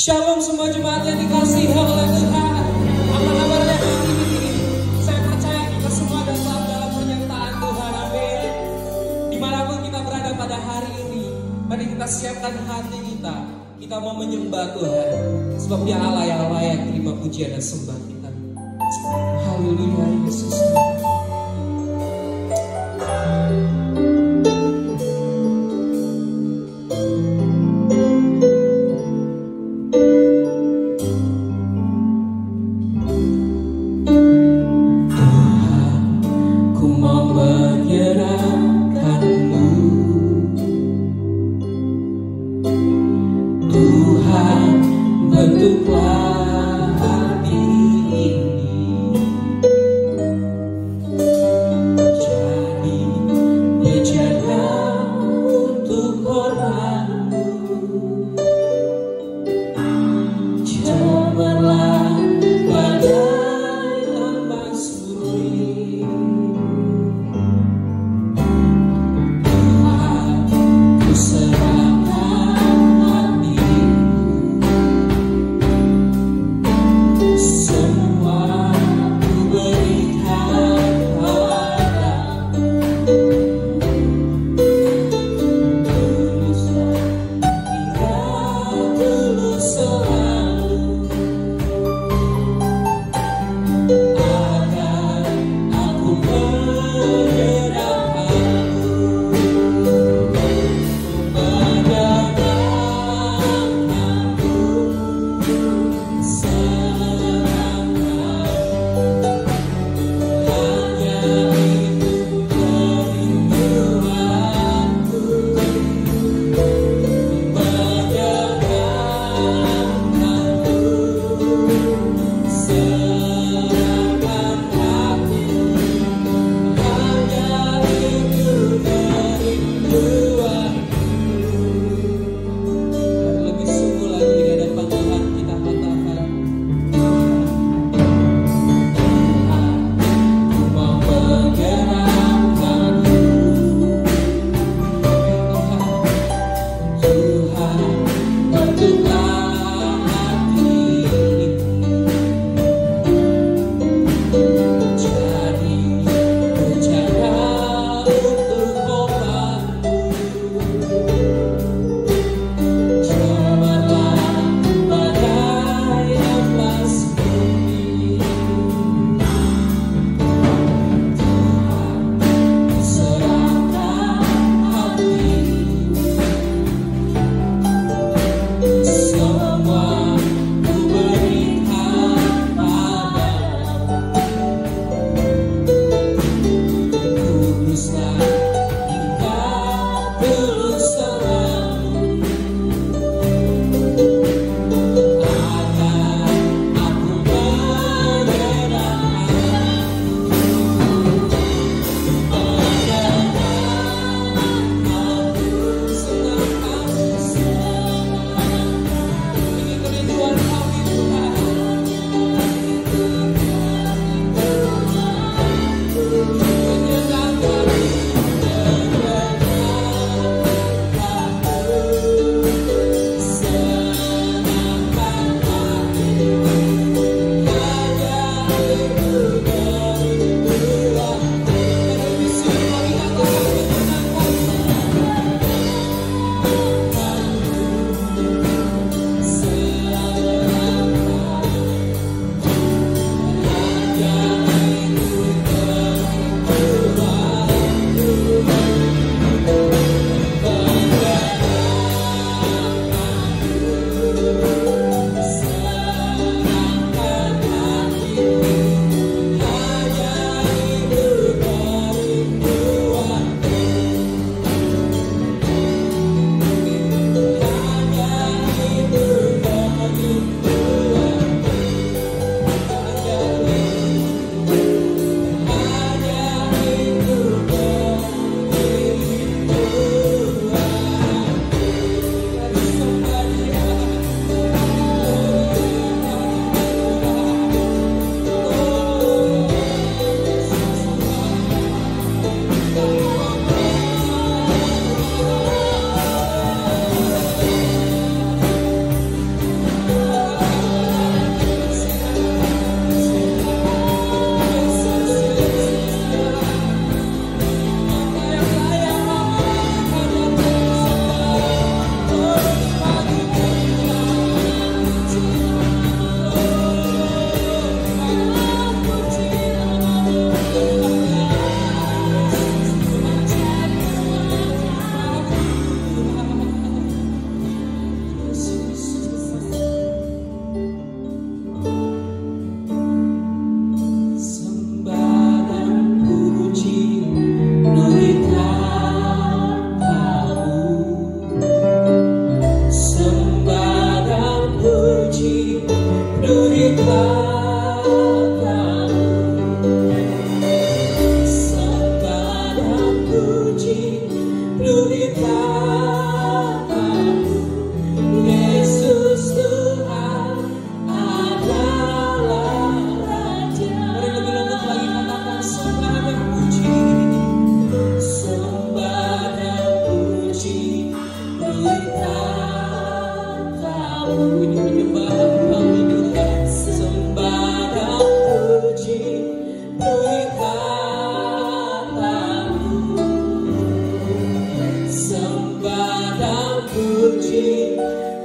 Shalom semua jemaat yang dikasihi oleh Tuhan. Apa kabarnya hari ini? Saya percaya kita semua dalam penyertaan Tuhan. Amin. Dimanapun kita berada pada hari ini, mari kita siapkan hati kita. Kita mau menyembah Tuhan, sebab Dia Allah yang layak terima pujian dan sembah kita. Haleluya Yesus.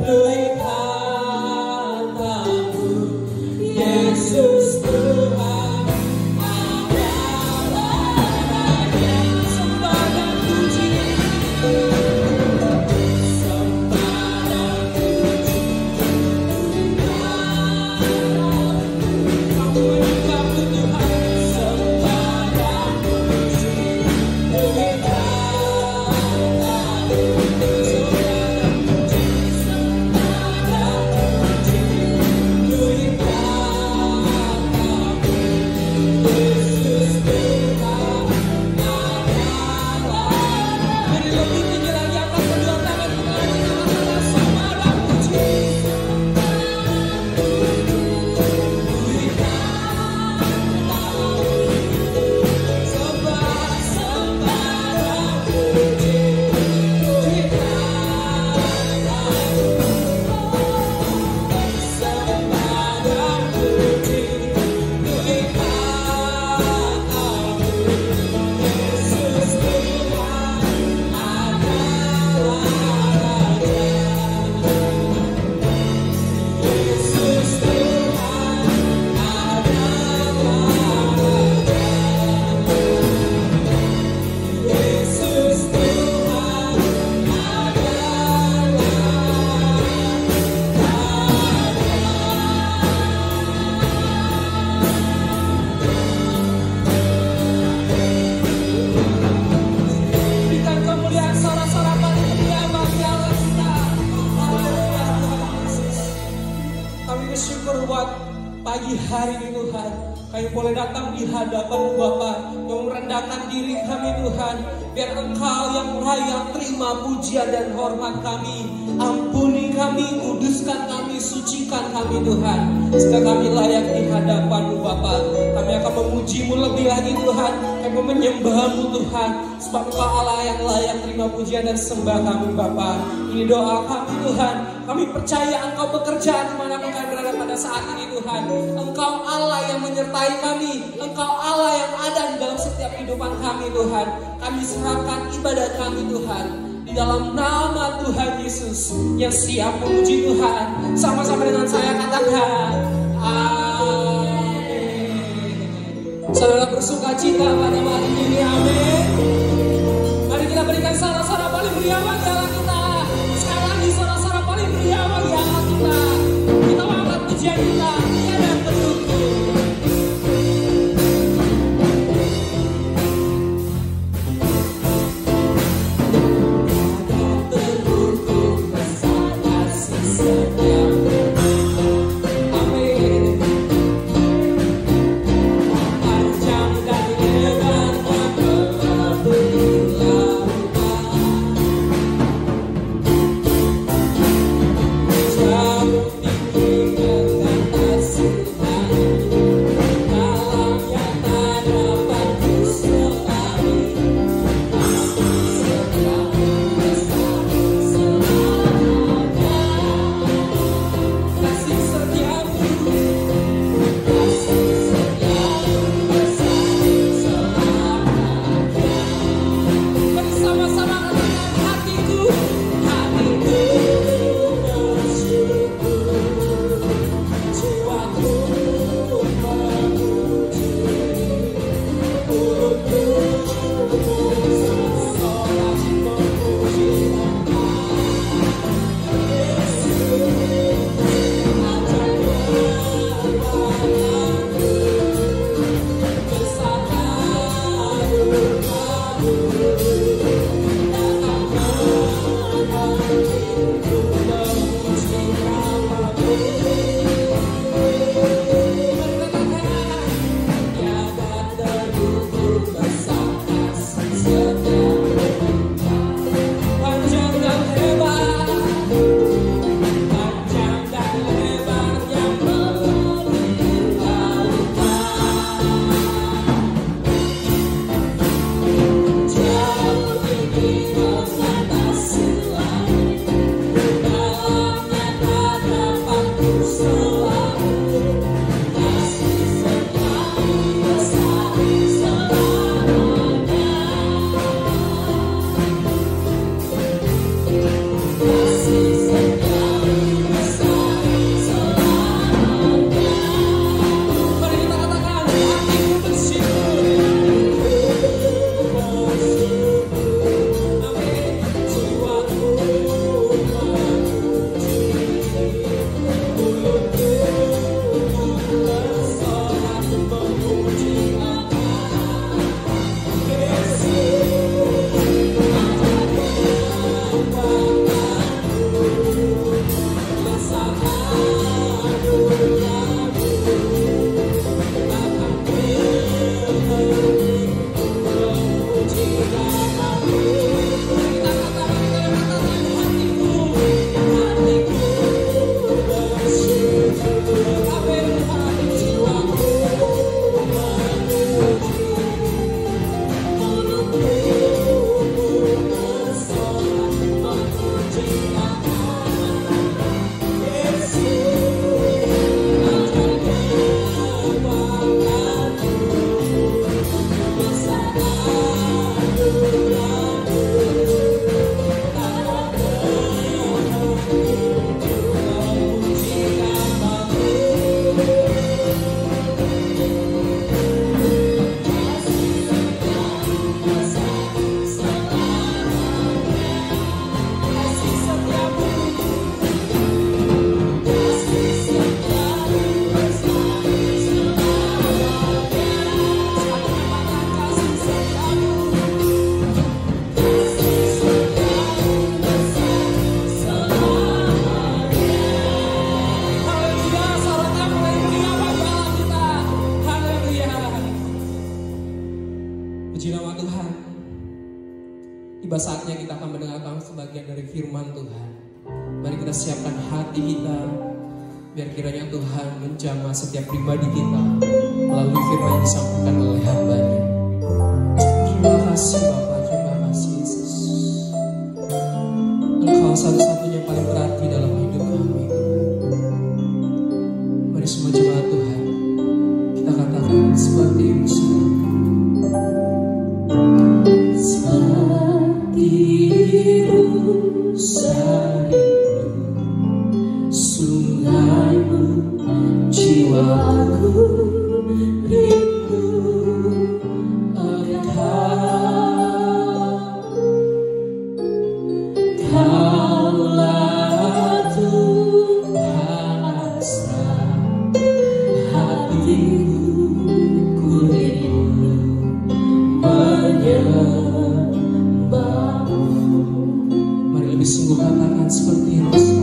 Tuluy katamu, Yesus Tuhan adalah Raja. Sembah dan puji, sembah dan puji. Kami menyembahmu Tuhan, sembah dan puji. Tuluy katamu, sembah dan puji, sembah dan puji. Tuluy katamu, Yesus Tuhan adalah. Beri lebih tinggi lagi, angkat kedua tangan kita lagi, katakan sembah dan puji. Tuluy katamu, sembah, sembah dan puji. Tuluy katamu, sembah dan puji. Tuluy katamu, Yesus Tuhan adalah Raja. Yesus Tuhan adalah Raja. Yesus Tuhan adalah Berikan kemuliaan sorak-sorak paling mulia bagi Allah kita. Haleluya Tuhan Yesus. Kami bersyukur buat pagi hari ini Tuhan. Kami boleh datang di hadapan Bapa, yang merendahkan diri kami Tuhan. Biar Engkau yang layak terima pujian dan hormat kami. Ampuni kami, kuduskan kami, sucikan kami Tuhan. Sehingga kami layak di hadapan-Mu Bapa. Kami akan memuji-Mu lebih lagi Tuhan. Kami menyembah-Mu Tuhan. Sebab Engkau Allah yang layak terima pujian dan sembah kami Bapa. Ini doa kami Tuhan. Kami percaya Engkau bekerja dimanapun kami berada pada saat ini Tuhan. Engkau Allah yang menyertai kami. Engkau Allah yang ada di dalam setiap kehidupan kami Tuhan. Kami serahkan ibadah kami Tuhan di dalam nama Tuhan Yesus yang siap memuji Tuhan. Sama-sama dengan saya katakan amin. Saudara bersuka cita pada hari ini, amin. Mari kita berikan sorak-sorak paling meriah bagi Allah kita. Sekali lagi sorak-sorak paling meriah bagi Allah kita. Kita angkat pujian kita, dia dan bersyukur. Panjang dan lebar mendengarkan sebagian dari firman Tuhan. Mari kita siapkan hati kita, biar kiranya Tuhan menjamah setiap pribadi kita melalui firman yang disampaikan oleh hamba-Nya. Terima kasih Bapa, terima kasih Yesus. Engkau satu-satunya paling berarti dalam hidup kami. Mari semua jemaat Tuhan, kita katakan seperti Yesus. Jiwaku rindu Engkau, Kaulah Tuhan asal hatiku, ku rindu menyembahmu. Mari lebih sungguh katakan seperti Yesus.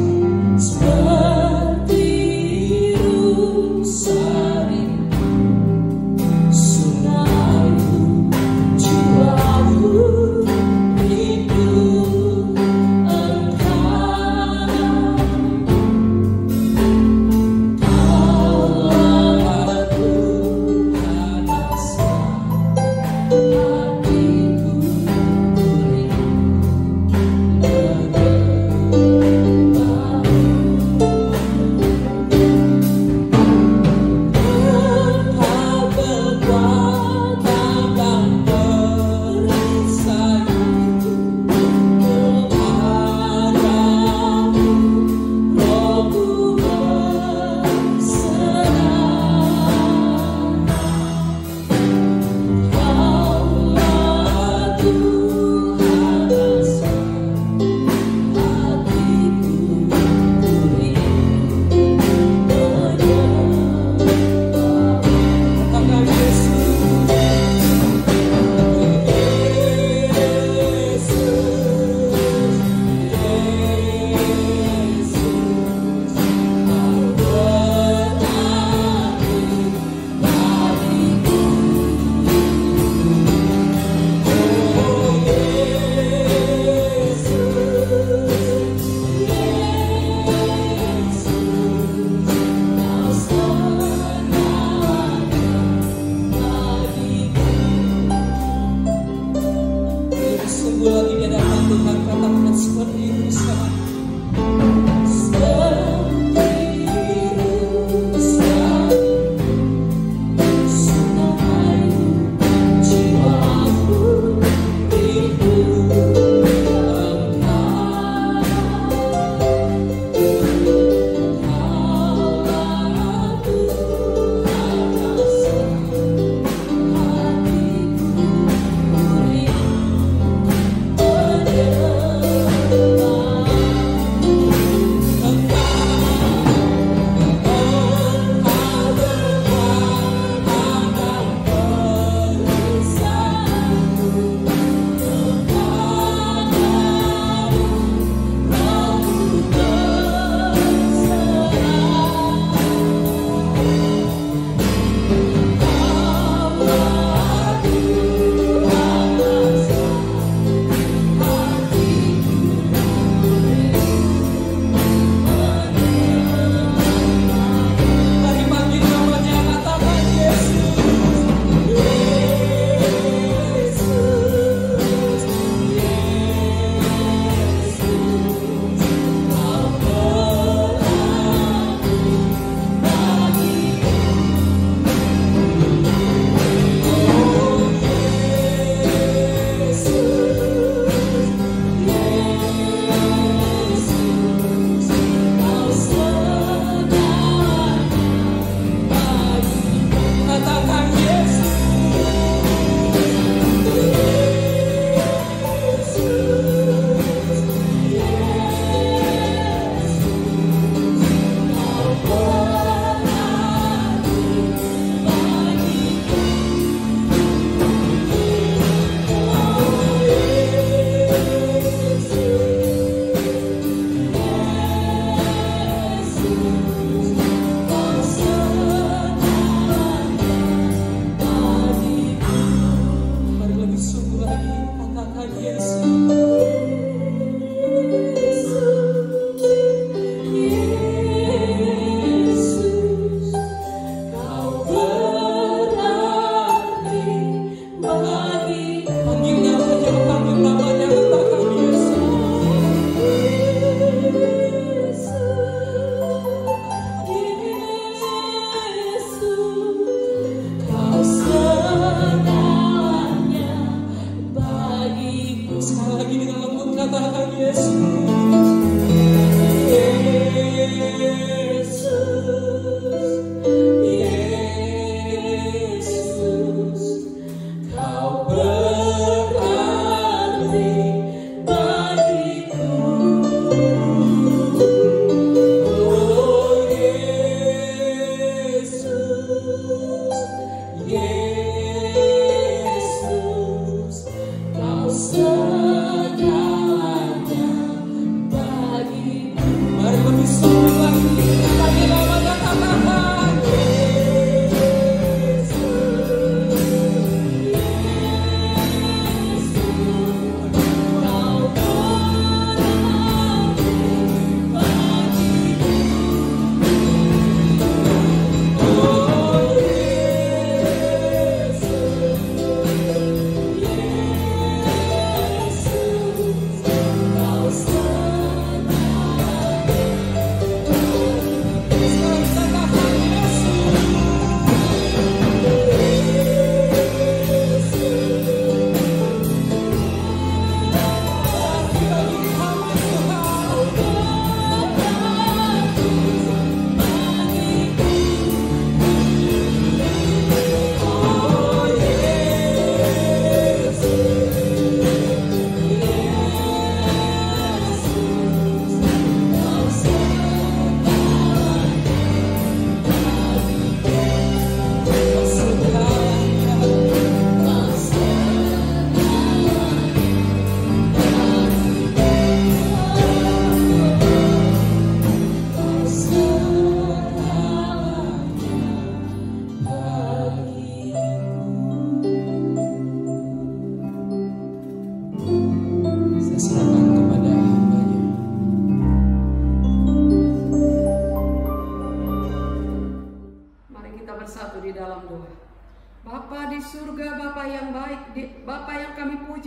katakan Yesus.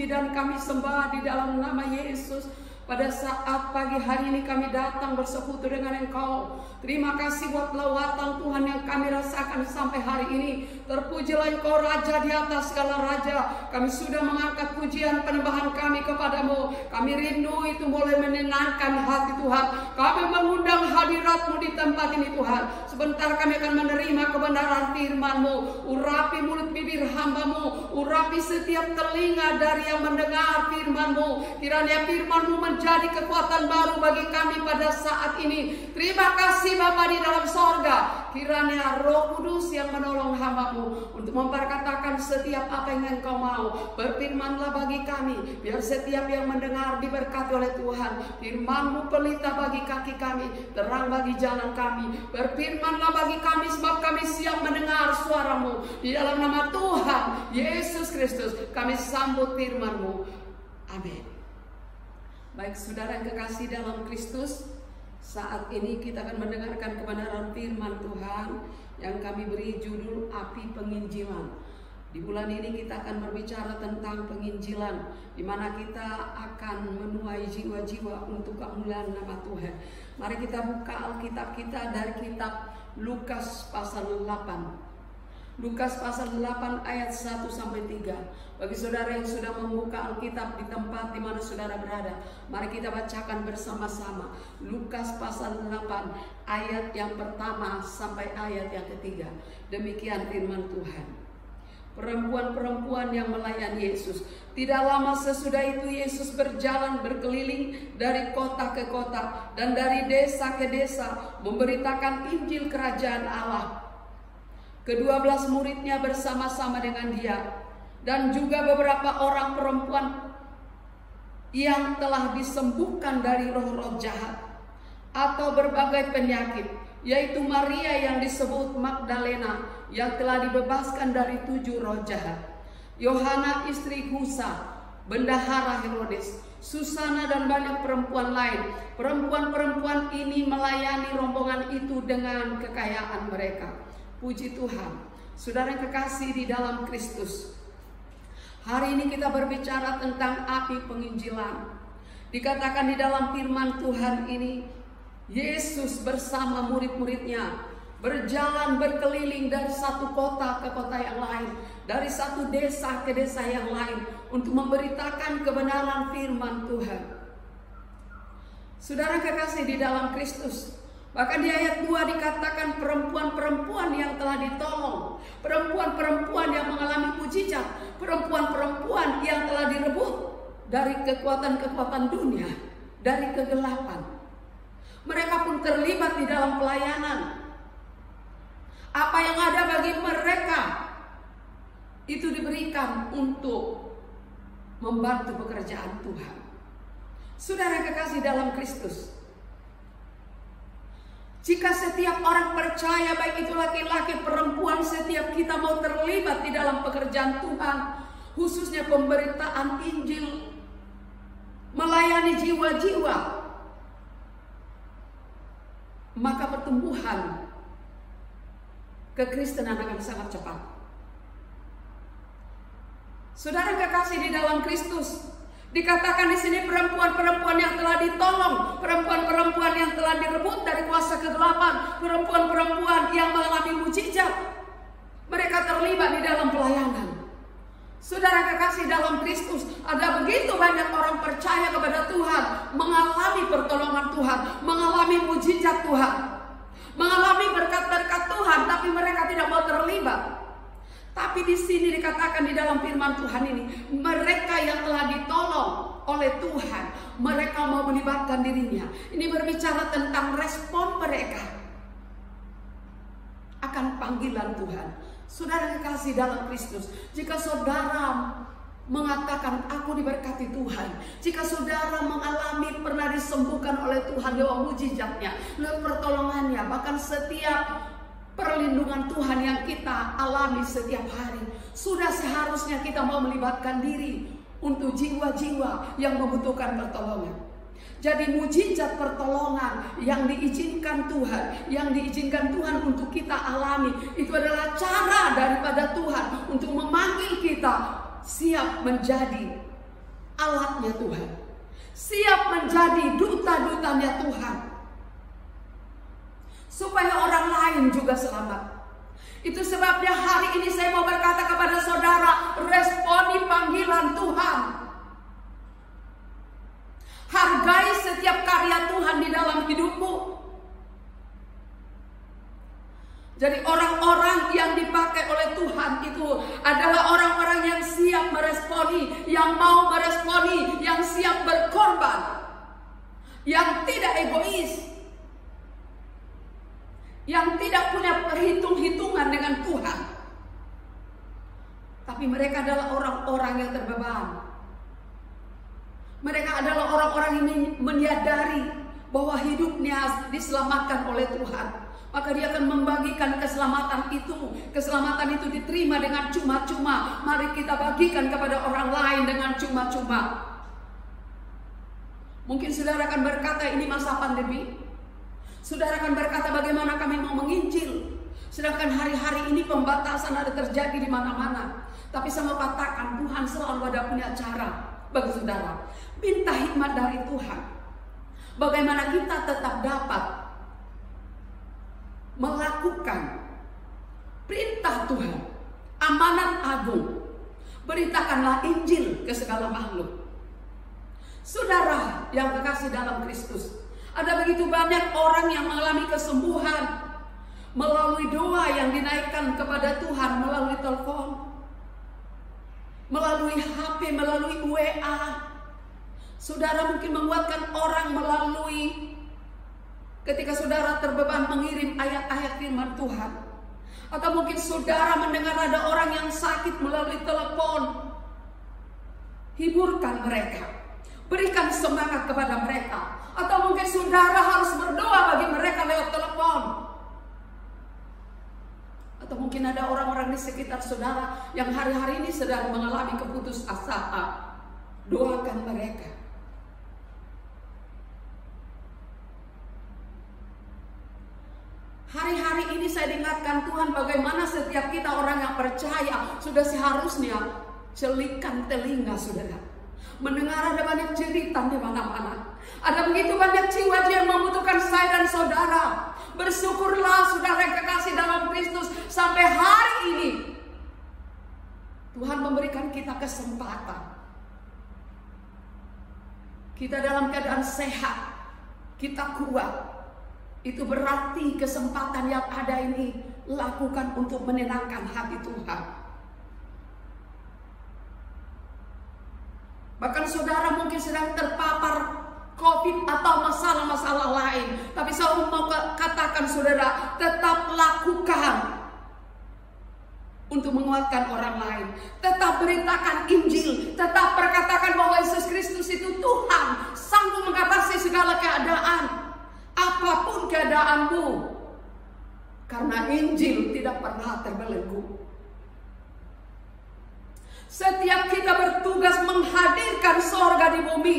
Dan kami sembah di dalam nama Yesus. Pada saat pagi hari ini kami datang bersekutu dengan Engkau. Terima kasih buat lawatan Tuhan yang kami rasakan sampai hari ini. Terpujilah Engkau Raja di atas segala raja. Kami sudah mengangkat pujian penyembahan kami kepadamu. Kami rindu itu boleh menenangkan hati Tuhan. Kami mengundang hadirat-Mu di tempat ini Tuhan. Sebentar kami akan menerima kebenaran firman-Mu. Urapi mulut bibir hamba-Mu. Urapi setiap telinga dari yang mendengar firman-Mu. Kiranya firman-Mu menjadi kekuatan baru bagi kami pada saat ini. Terima kasih Bapa di dalam sorga. Kiranya Roh Kudus yang menolong hamba-Mu untuk memperkatakan setiap apa yang Engkau mau. Berfirmanlah bagi kami, biar setiap yang mendengar diberkati oleh Tuhan. Firman-Mu pelita bagi kaki kami, terang bagi jalan kami. Berfirmanlah bagi kami sebab kami siap mendengar suara-Mu. Di dalam nama Tuhan Yesus Kristus kami sambut firman-Mu. Amin. Baik saudara yang kekasih dalam Kristus, saat ini kita akan mendengarkan kebenaran firman Tuhan yang kami beri judul Api Penginjilan. Di bulan ini kita akan berbicara tentang penginjilan, di mana kita akan menuai jiwa-jiwa untuk kemuliaan nama Tuhan. Mari kita buka Alkitab kita dari kitab Lukas pasal 8. Lukas pasal 8 ayat 1 sampai 3. Bagi saudara yang sudah membuka Alkitab di tempat di mana saudara berada, mari kita bacakan bersama-sama. Lukas pasal 8 ayat yang pertama sampai ayat yang ketiga. Demikian firman Tuhan. Perempuan-perempuan yang melayani Yesus. Tidak lama sesudah itu Yesus berjalan berkeliling dari kota ke kota dan dari desa ke desa memberitakan Injil Kerajaan Allah. Ke-12 muridnya bersama-sama dengan dia, dan juga beberapa orang perempuan yang telah disembuhkan dari roh-roh jahat atau berbagai penyakit, yaitu Maria yang disebut Magdalena yang telah dibebaskan dari 7 roh jahat, Yohana istri Kusa, bendahara Herodes, Susana dan banyak perempuan lain. Perempuan-perempuan ini melayani rombongan itu dengan kekayaan mereka. Puji Tuhan. Saudara yang kekasih di dalam Kristus, hari ini kita berbicara tentang api penginjilan. Dikatakan di dalam firman Tuhan ini, Yesus bersama murid-muridnya berjalan berkeliling dari satu kota ke kota yang lain, dari satu desa ke desa yang lain, untuk memberitakan kebenaran firman Tuhan. Saudara kekasih di dalam Kristus, bahkan di ayat 2 dikatakan perempuan-perempuan yang telah ditolong, perempuan-perempuan yang mengalami mujizat, perempuan-perempuan yang telah direbut dari kekuatan-kekuatan dunia, dari kegelapan. Mereka pun terlibat di dalam pelayanan. Apa yang ada bagi mereka itu diberikan untuk membantu pekerjaan Tuhan. Saudara kekasih dalam Kristus, jika setiap orang percaya, baik itu laki-laki, perempuan, setiap kita mau terlibat di dalam pekerjaan Tuhan, khususnya pemberitaan Injil, melayani jiwa-jiwa, maka pertumbuhan kekristenan akan sangat cepat. Saudara kekasih di dalam Kristus, dikatakan di sini perempuan-perempuan yang telah ditolong, perempuan-perempuan yang telah direbut dari kuasa kegelapan, perempuan-perempuan yang mengalami mujizat. Mereka terlibat di dalam pelayanan. Saudara kekasih dalam Kristus, ada begitu banyak orang percaya kepada Tuhan, mengalami pertolongan Tuhan, mengalami mujizat Tuhan, mengalami berkat-berkat Tuhan, tapi mereka tidak mau terlibat. Tapi di sini dikatakan di dalam firman Tuhan ini, mereka yang telah ditolong oleh Tuhan, mereka mau melibatkan dirinya. Ini berbicara tentang respon mereka akan panggilan Tuhan. Saudara kekasih dalam Kristus, jika saudara mengatakan aku diberkati Tuhan, jika saudara mengalami pernah disembuhkan oleh Tuhan lewat mujizatnya, lewat pertolongannya, bahkan setiap perlindungan Tuhan yang kita alami setiap hari, sudah seharusnya kita mau melibatkan diri untuk jiwa-jiwa yang membutuhkan pertolongan. Jadi mujizat pertolongan yang diizinkan Tuhan untuk kita alami, itu adalah cara daripada Tuhan untuk memanggil kita siap menjadi alatnya Tuhan, siap menjadi duta-dutanya Tuhan, supaya orang lain juga selamat. Itu sebabnya hari ini saya mau berkata kepada saudara, responi panggilan Tuhan. Hargai setiap karya Tuhan di dalam hidupmu. Jadi orang-orang yang dipakai oleh Tuhan itu adalah orang-orang yang siap meresponi, yang mau meresponi, yang siap berkorban, yang tidak egois, yang tidak punya perhitung-hitungan dengan Tuhan. Tapi mereka adalah orang-orang yang terbeban. Mereka adalah orang-orang yang menyadari bahwa hidupnya diselamatkan oleh Tuhan. Maka dia akan membagikan keselamatan itu. Keselamatan itu diterima dengan cuma-cuma. Mari kita bagikan kepada orang lain dengan cuma-cuma. Mungkin saudara akan berkata ini masa pandemi. Saudara akan berkata bagaimana kami mau menginjil, sedangkan hari-hari ini pembatasan ada terjadi di mana-mana. Tapi saya mau katakan Tuhan selalu ada punya cara bagi saudara. Minta hikmat dari Tuhan, bagaimana kita tetap dapat melakukan perintah Tuhan, amanat agung. Beritakanlah Injil ke segala makhluk. Saudara yang kekasih dalam Kristus, ada begitu banyak orang yang mengalami kesembuhan melalui doa yang dinaikkan kepada Tuhan, melalui telepon, melalui HP, melalui WA. Saudara mungkin menguatkan orang melalui ketika saudara terbeban mengirim ayat-ayat firman Tuhan. Atau mungkin saudara mendengar ada orang yang sakit melalui telepon. Hiburkan mereka, berikan semangat kepada mereka. Atau mungkin saudara harus berdoa bagi mereka lewat telepon. Atau mungkin ada orang-orang di sekitar saudara yang hari-hari ini sedang mengalami keputusasaan. Doakan mereka. Hari-hari ini saya diingatkan Tuhan bagaimana setiap kita orang yang percaya sudah seharusnya celikan telinga saudara. Mendengar ada banyak jeritan di mana-mana. Ada begitu banyak jiwa yang membutuhkan saya dan saudara. Bersyukurlah saudara yang kekasih dalam Kristus, sampai hari ini Tuhan memberikan kita kesempatan. Kita dalam keadaan sehat, kita kuat, itu berarti kesempatan yang ada ini lakukan untuk menenangkan hati Tuhan. Bahkan saudara mungkin sedang terpapar COVID atau masalah-masalah lain, tapi saya mau katakan saudara, tetap lakukan untuk menguatkan orang lain. Tetap beritakan Injil, tetap perkatakan bahwa Yesus Kristus itu Tuhan, sanggup mengatasi segala keadaan, apapun keadaanmu, karena Injil tidak pernah terbelenggu. Setiap kita bertugas menghadirkan sorga di bumi,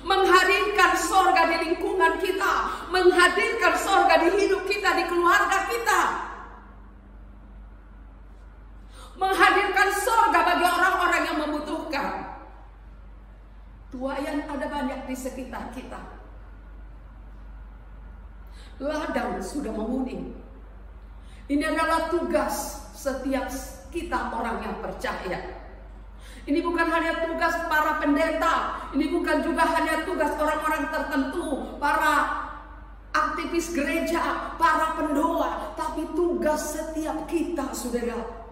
menghadirkan sorga di lingkungan kita, menghadirkan sorga di hidup kita, di keluarga kita, menghadirkan sorga bagi orang-orang yang membutuhkan. Tuayan ada banyak di sekitar kita. Ladang sudah menguning. Ini adalah tugas setiap kita orang yang percaya. Ini bukan hanya tugas para pendeta, ini bukan juga hanya tugas orang-orang tertentu, para aktivis gereja, para pendoa, tapi tugas setiap kita, saudara.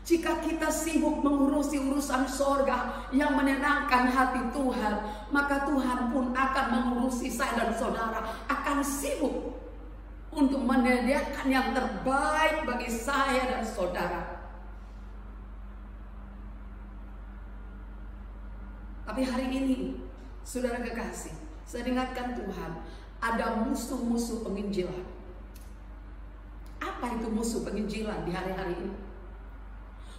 Jika kita sibuk mengurusi urusan sorga yang menenangkan hati Tuhan, maka Tuhan pun akan mengurusi saya dan saudara, akan sibuk untuk menyediakan yang terbaik bagi saya dan saudara. Tapi hari ini, saudara kekasih, saya ingatkan Tuhan, ada musuh-musuh penginjilan. Apa itu musuh penginjilan di hari-hari ini?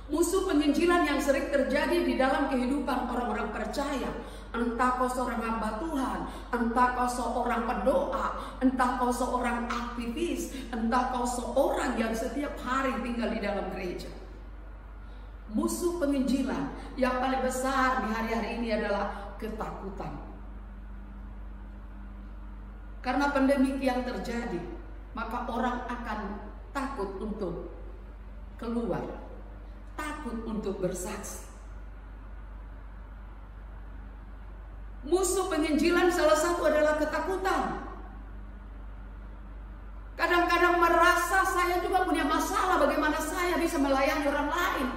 Musuh penginjilan yang sering terjadi di dalam kehidupan orang-orang percaya. Entah kau seorang hamba Tuhan, entah kau seorang pendoa, entah kau seorang aktivis, entah kau seorang yang setiap hari tinggal di dalam gereja. Musuh penginjilan yang paling besar di hari-hari ini adalah ketakutan. Karena pandemi yang terjadi, maka orang akan takut untuk keluar, takut untuk bersaksi. Musuh penginjilan salah satu adalah ketakutan. Kadang-kadang merasa saya juga punya masalah, bagaimana saya bisa melayani orang lain.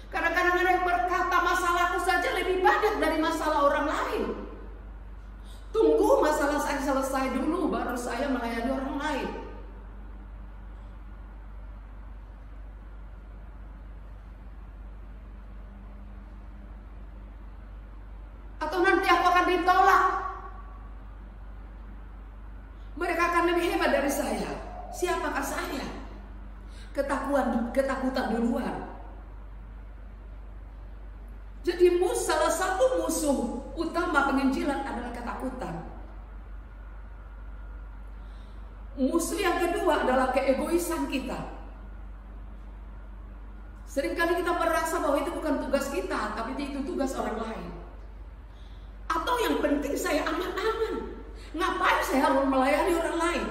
Kadang-kadang ada yang berkata masalahku saja lebih banyak dari masalah orang lain. Tunggu masalah saya selesai dulu, baru saya melayani orang lain. Atau nanti aku akan ditolak. Mereka akan lebih hebat dari saya. Siapakah saya? Ketakutan duluan. Jadi salah satu musuh utama penginjilan adalah ketakutan. Musuh yang kedua adalah keegoisan kita. Seringkali kita merasa bahwa itu bukan tugas kita, tapi itu tugas orang lain. Atau yang penting saya aman-aman. Ngapain saya harus melayani orang lain?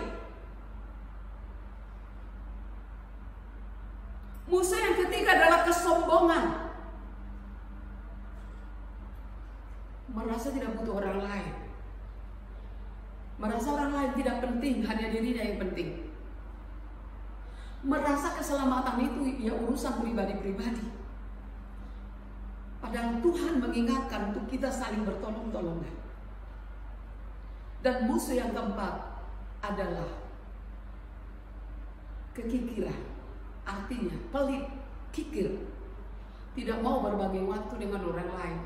Musuh yang ketiga adalah kesombongan. Merasa tidak butuh orang lain. Merasa orang lain tidak penting, hanya dirinya yang penting. Merasa keselamatan itu ya urusan pribadi-pribadi. Padahal Tuhan mengingatkan untuk kita saling bertolong-tolongan. Dan musuh yang keempat adalah kekikiran. Artinya pelit, kikir. Tidak mau berbagi waktu dengan orang lain.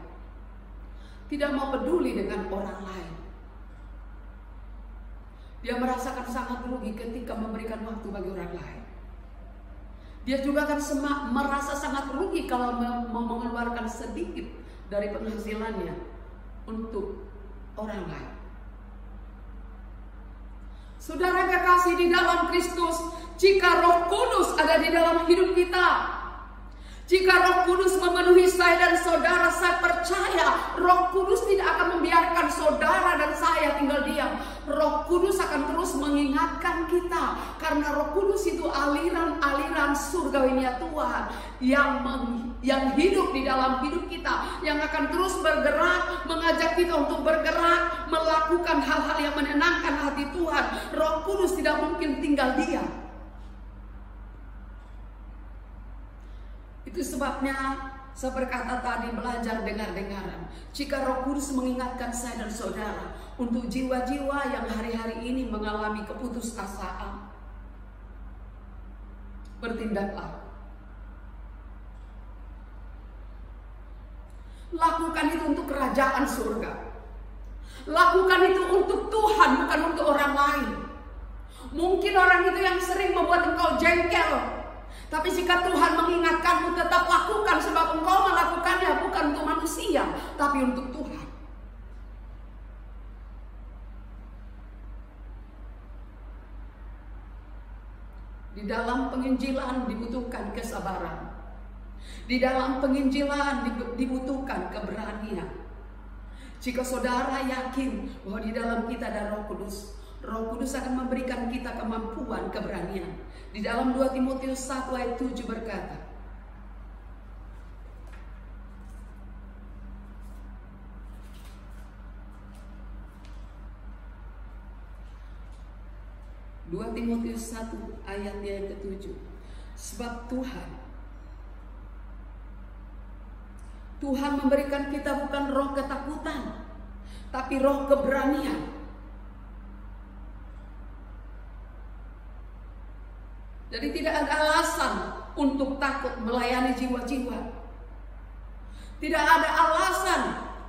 Tidak mau peduli dengan orang lain. Dia merasakan sangat rugi ketika memberikan waktu bagi orang lain. Dia juga akan merasa sangat rugi kalau mengeluarkan sedikit dari penghasilannya untuk orang lain. Saudara kekasih di dalam Kristus, jika Roh Kudus ada di dalam hidup kita, jika Roh Kudus memenuhi saya dan saudara, saya percaya Roh Kudus tidak akan membiarkan saudara dan saya tinggal diam. Roh Kudus akan terus mengingatkan kita, karena Roh Kudus itu aliran-aliran surgawinya Tuhan yang hidup di dalam hidup kita, yang akan terus bergerak mengajak kita untuk bergerak, melakukan hal-hal yang menyenangkan hati Tuhan, Roh Kudus tidak mungkin tinggal diam. Itu sebabnya saya berkata tadi, belajar dengar-dengaran. Jika Roh Kudus mengingatkan saya dan saudara untuk jiwa-jiwa yang hari-hari ini mengalami keputusasaan, bertindaklah. Lakukan itu untuk kerajaan surga. Lakukan itu untuk Tuhan, bukan untuk orang lain. Mungkin orang itu yang sering membuat engkau jengkel, tapi jika Tuhan mengingatkanmu, tetap lakukan, sebab engkau melakukannya bukan untuk manusia, tapi untuk Tuhan. Di dalam penginjilan dibutuhkan kesabaran. Di dalam penginjilan dibutuhkan keberanian. Jika saudara yakin bahwa di dalam kita ada Roh Kudus, Roh Kudus akan memberikan kita kemampuan, keberanian. Di dalam 2 Timotius 1 ayat 7 berkata, (2 Timotius 1 ayatnya yang ke-7), sebab Tuhan memberikan kita bukan roh ketakutan, tapi roh keberanian. Jadi tidak ada alasan untuk takut melayani jiwa-jiwa. Tidak ada alasan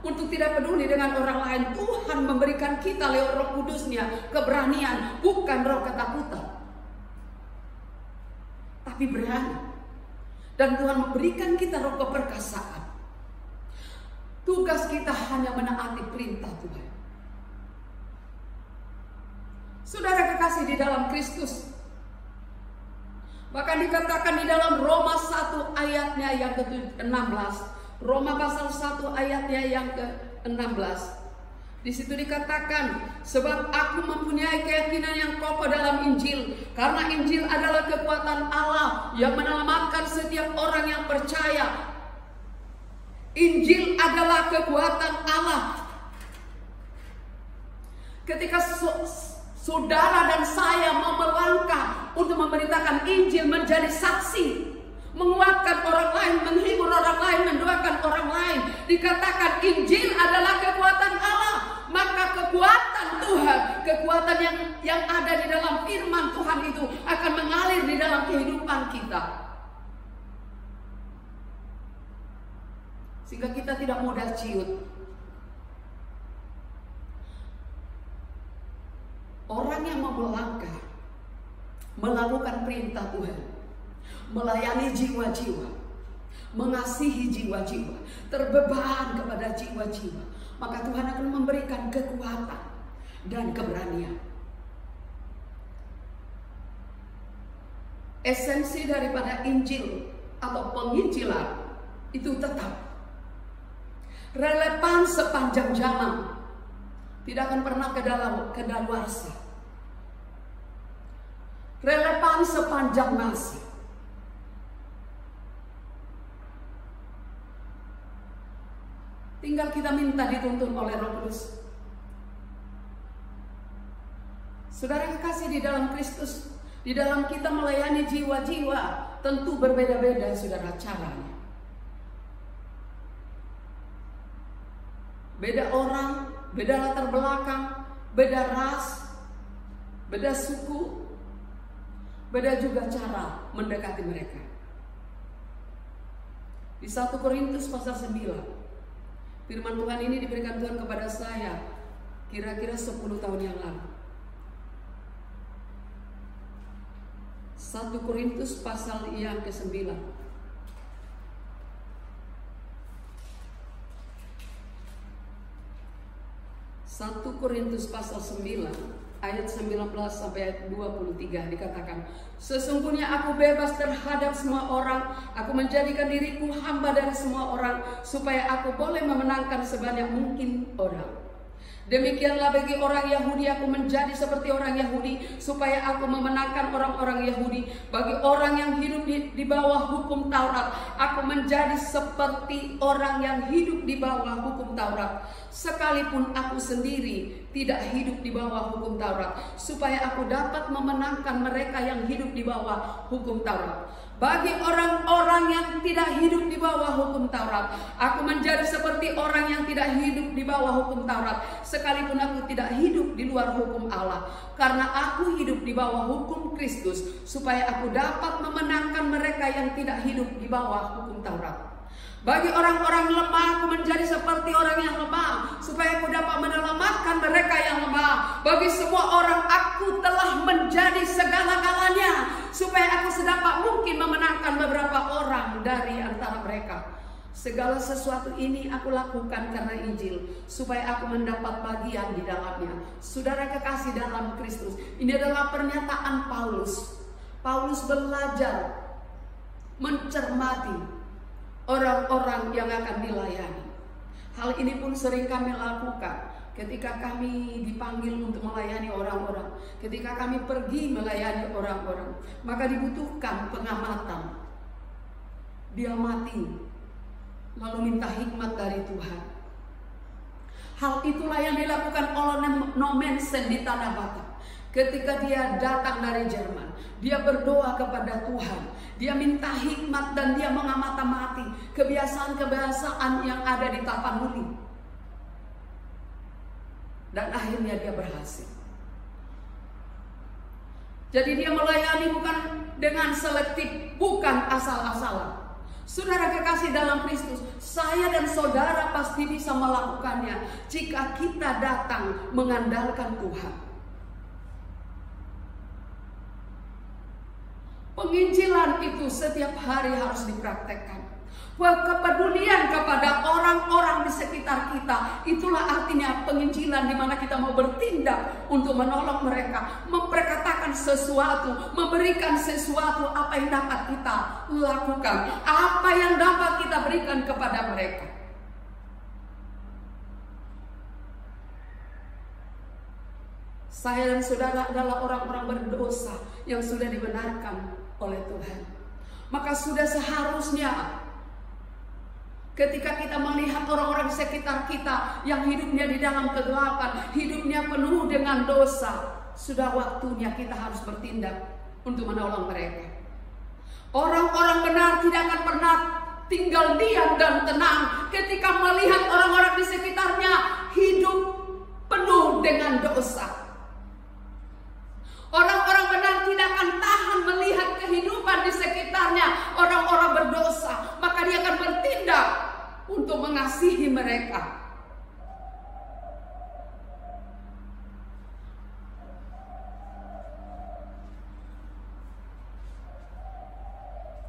untuk tidak peduli dengan orang lain. Tuhan memberikan kita lewat Roh Kudusnya keberanian, bukan roh ketakutan, tapi berani. Dan Tuhan memberikan kita roh keperkasaan. Tugas kita hanya menaati perintah Tuhan. Saudara kekasih di dalam Kristus, bahkan dikatakan di dalam Roma 1 ayatnya yang ke-16, Roma pasal 1 ayatnya yang ke-16, di situ dikatakan, sebab aku mempunyai keyakinan yang kokoh dalam Injil, karena Injil adalah kekuatan Allah yang menyelamatkan setiap orang yang percaya. Injil adalah kekuatan Allah. Ketika saudara dan saya mau melangkah untuk memberitakan Injil, menjadi saksi, menguatkan orang lain, menghibur orang lain, mendoakan orang lain, dikatakan Injil adalah kekuatan Allah, maka kekuatan Tuhan, kekuatan yang ada di dalam firman Tuhan itu akan mengalir di dalam kehidupan kita. Sehingga kita tidak mudah ciut. Orang yang mau melangkah, melakukan perintah Tuhan, melayani jiwa-jiwa, mengasihi jiwa-jiwa, terbeban kepada jiwa-jiwa, maka Tuhan akan memberikan kekuatan dan keberanian. Esensi daripada Injil atau penginjilan itu tetap relevan sepanjang zaman, tidak akan pernah kedaluarsa. Relevan sepanjang masa. Tinggal kita minta dituntun oleh Roh Kudus. Saudara kekasih di dalam Kristus, di dalam kita melayani jiwa-jiwa, tentu berbeda-beda saudara caranya. Beda orang, beda latar belakang, beda ras, beda suku, beda juga cara mendekati mereka. Di 1 Korintus pasal 9, firman Tuhan ini diberikan Tuhan kepada saya kira-kira 10 tahun yang lalu. 1 Korintus pasal yang ke-9. 1 Korintus pasal 9 ayat 19 sampai ayat 23 dikatakan, sesungguhnya aku bebas terhadap semua orang, aku menjadikan diriku hamba dari semua orang, supaya aku boleh memenangkan sebanyak mungkin orang. Demikianlah bagi orang Yahudi, aku menjadi seperti orang Yahudi, supaya aku memenangkan orang-orang Yahudi. Bagi orang yang hidup di bawah hukum Taurat, aku menjadi seperti orang yang hidup di bawah hukum Taurat. Sekalipun aku sendiri tidak hidup di bawah hukum Taurat, supaya aku dapat memenangkan mereka yang hidup di bawah hukum Taurat. Bagi orang-orang yang tidak hidup di bawah hukum Taurat, aku menjadi seperti orang yang tidak hidup di bawah hukum Taurat, sekalipun aku tidak hidup di luar hukum Allah, karena aku hidup di bawah hukum Kristus, supaya aku dapat memenangkan mereka yang tidak hidup di bawah hukum Taurat. Bagi orang-orang lemah, aku menjadi seperti orang yang lemah, supaya aku dapat menyelamatkan mereka yang lemah. Bagi semua orang, aku telah menjadi segala-galanya, supaya aku sedapat mungkin memenangkan beberapa orang dari antara mereka. Segala sesuatu ini aku lakukan karena Injil, supaya aku mendapat bagian di dalamnya. Saudara kekasih dalam Kristus, ini adalah pernyataan Paulus. Paulus belajar mencermati orang-orang yang akan dilayani. Hal ini pun sering kami lakukan ketika kami dipanggil untuk melayani orang-orang. Ketika kami pergi melayani orang-orang, maka dibutuhkan pengamatan. Dia mati, lalu minta hikmat dari Tuhan. Hal itulah yang dilakukan oleh Nomensen di Tanah Batak. Ketika dia datang dari Jerman, dia berdoa kepada Tuhan. Dia minta hikmat dan dia mengamati kebiasaan-kebiasaan yang ada di Tapanuli. Dan akhirnya dia berhasil. Jadi dia melayani bukan dengan selektif, bukan asal-asalan. Saudara kekasih dalam Kristus, saya dan saudara pasti bisa melakukannya jika kita datang mengandalkan Tuhan. Penginjilan itu setiap hari harus dipraktekkan. Kepedulian kepada orang-orang di sekitar kita, itulah artinya penginjilan, di mana kita mau bertindak untuk menolong mereka, memperkatakan sesuatu, memberikan sesuatu apa yang dapat kita lakukan, apa yang dapat kita berikan kepada mereka. Saya dan saudara adalah orang-orang berdosa yang sudah dibenarkan oleh Tuhan. Maka sudah seharusnya ketika kita melihat orang-orang di sekitar kita yang hidupnya di dalam kegelapan, hidupnya penuh dengan dosa, sudah waktunya kita harus bertindak untuk menolong mereka. Orang-orang benar tidak akan pernah tinggal diam dan tenang ketika melihat orang-orang di sekitarnya hidup penuh dengan dosa. Orang-orang benar tidak akan tahan melihat kehidupan di sekitarnya orang-orang berdosa, maka dia akan bertindak untuk mengasihi mereka.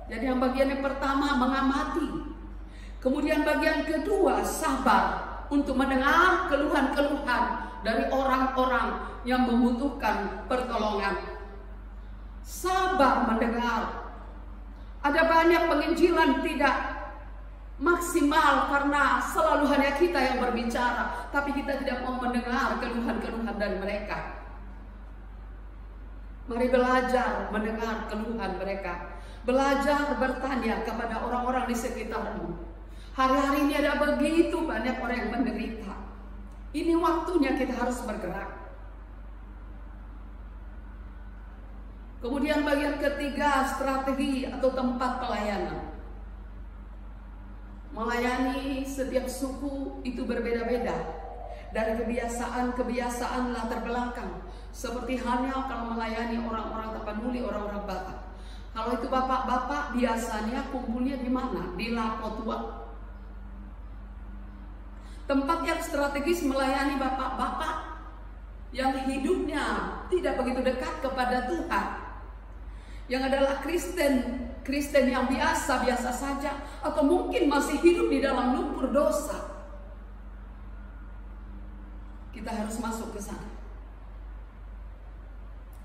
Jadi yang bagian yang pertama mengamati, kemudian bagian kedua sabar untuk mendengar keluhan-keluhan dari orang-orang yang membutuhkan pertolongan. Sabar mendengar. Ada banyak penginjilan tidak maksimal karena selalu hanya kita yang berbicara, tapi kita tidak mau mendengar keluhan-keluhan dari mereka. Mari belajar mendengar keluhan mereka. Belajar bertanya kepada orang-orang di sekitarmu. Hari-hari ini ada begitu banyak orang yang menderita. Ini waktunya kita harus bergerak. Kemudian bagian ketiga, strategi atau tempat pelayanan. Melayani setiap suku itu berbeda-beda. Dari kebiasaan-kebiasaan latar belakang. Seperti halnya kalau melayani orang-orang Tapanuli, orang-orang Batak. Kalau itu bapak-bapak biasanya kumpulnya di mana? Di Lapotua. Tempat yang strategis melayani bapak-bapak yang hidupnya tidak begitu dekat kepada Tuhan, yang adalah Kristen yang biasa-biasa saja, atau mungkin masih hidup di dalam lumpur dosa. Kita harus masuk ke sana,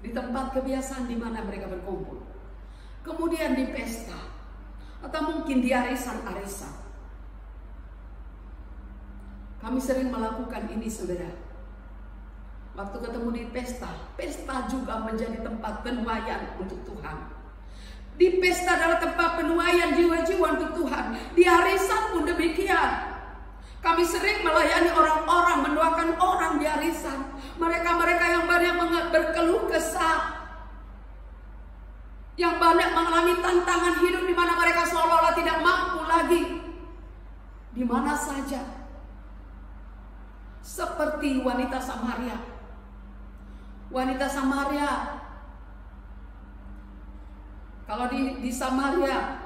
di tempat kebiasaan di mana mereka berkumpul, kemudian di pesta, atau mungkin di arisan-arisan. Kami sering melakukan ini, saudara. Waktu ketemu di pesta, pesta juga menjadi tempat penuaian untuk Tuhan. Di pesta adalah tempat penuaian jiwa-jiwa untuk Tuhan. Di arisan pun demikian. Kami sering melayani orang-orang, mendoakan orang di arisan. Mereka-mereka yang banyak berkeluh kesah, yang banyak mengalami tantangan hidup di mana mereka seolah-olah tidak mampu lagi. Di mana saja. Seperti wanita Samaria. Wanita Samaria, kalau di Samaria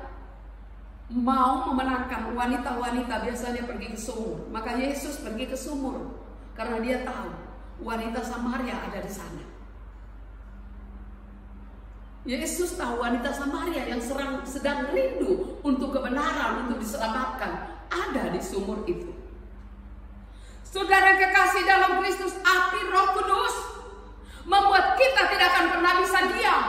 mau memenangkan wanita-wanita biasanya pergi ke sumur. Maka Yesus pergi ke sumur karena dia tahu wanita Samaria ada di sana. Yesus tahu wanita Samaria yang sedang rindu untuk kebenaran, untuk diselamatkan, ada di sumur itu. Saudara kekasih dalam Kristus, api Roh Kudus membuat kita tidak akan pernah bisa diam.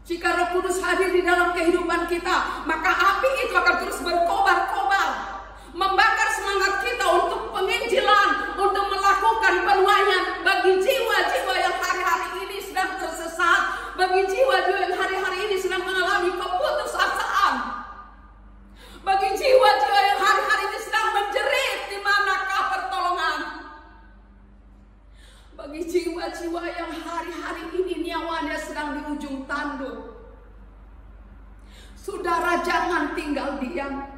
Jika Roh Kudus hadir di dalam kehidupan kita, maka api itu akan terus berkobar-kobar, membakar semangat kita untuk penginjilan, untuk melakukan penuaian bagi jiwa-jiwa yang hari-hari ini sedang tersesat, bagi jiwa-jiwa yang hari-hari ini sedang mengalami keputusasaan, bagi jiwa-jiwa yang hari-hari ini sedang menjerit di manakah pertolongan, bagi jiwa-jiwa yang hari-hari ini nyawanya sedang di ujung tanduk. Saudara, jangan tinggal diam.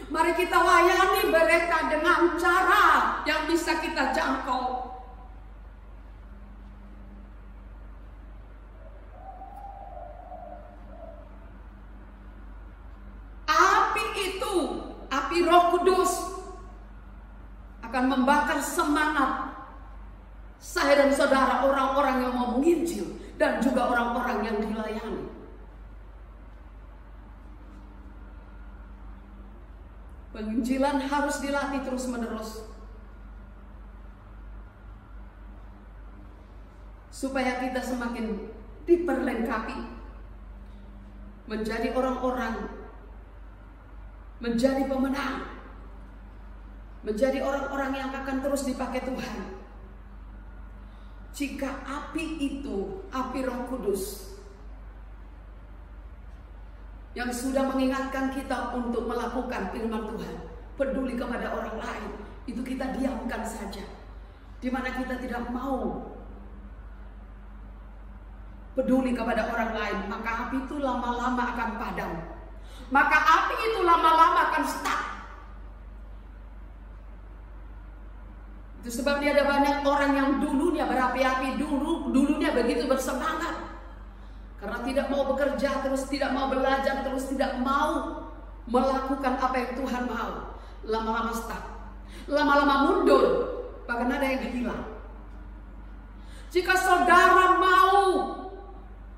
Mari kita layani mereka dengan cara yang bisa kita jangkau. Api itu, api Roh Kudus akan membakar semangat saya dan saudara, orang-orang yang mau menginjil dan juga orang-orang yang dilayani. Penginjilan harus dilatih terus-menerus supaya kita semakin diperlengkapi menjadi orang-orang, menjadi pemenang, menjadi orang-orang yang akan terus dipakai Tuhan. Jika api itu, api Roh Kudus yang sudah mengingatkan kita untuk melakukan firman Tuhan, peduli kepada orang lain, itu kita diamkan saja. Di mana kita tidak mau peduli kepada orang lain, maka api itu lama-lama akan padam. Maka api itu lama-lama akan stuck. Itu sebabnya ada banyak orang yang dulunya berapi-api, dulunya begitu bersemangat. Karena tidak mau bekerja terus, tidak mau belajar terus, tidak mau melakukan apa yang Tuhan mau. Lama-lama stuck, lama-lama mundur, bahkan ada yang hilang. Jika saudara mau